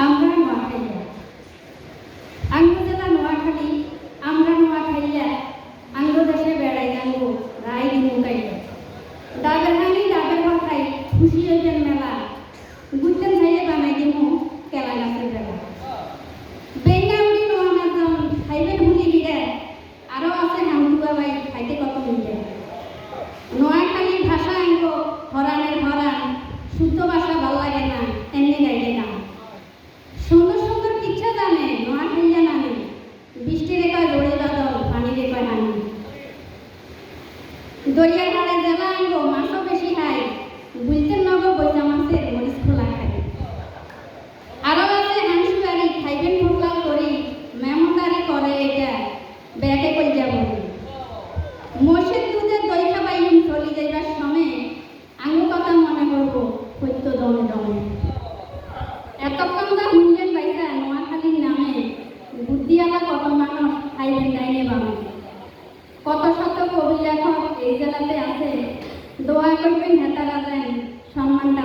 আমরা নোয়াখাইয়া আঙ্গু জেলা নোয়াখালী আমরা নোয়াখাইয়া আঙ্গু দেশে বেড়াই আঙ্গু রায় মুকাইয়া ডাবের হানি ডাবের ভাখাই খুশি হইবেন মেলা গুটেন খাইয়ে বানাই দিমু কেলা গাছের বেলা বেঙ্গা উড়ি নোয়ানা জন খাইবেন হুলি গিরে আরো আছে হামদুয়া বাই খাইতে কত মিলে নোয়াখালীর ভাষা আঙ্গু হরানের হরান শুদ্ধ ভাষা ভাল লাগে না এমনি গাইলে না সুন্দর সুন্দর কিচ্ছা জানে নোয়াখাইয়া নানি বৃষ্টিরে কয় দড়ি বাদল পানিরে কয় হানি দরিয়ার ধারে জেলা আঙ্গো মাছও বেশি খাই বুঝতেন নগ বৈজা মাছের মরিচ খোলা খাই আরো আছে হাঁসুয়ারি খাইবেন ভোগলাল করি মেমনদারি করে এটা ব্যাকে কইজা বলি মসজিদ দুধের দই খাবাইম চলি যাইবার সময় আঙ্গো কথা মনে করবো সত্য দমে দমে এতক্ষণ যা শুনলেন বাইরা নোয়াখালীর নামে বুদ্ধিওয়ালা কত মানুষ খাইবেন ডাইনে বামে কত শত কবি লেখক এই জেলাতে আছে দোয়া করবেন নেতারা দেন সম্মানটা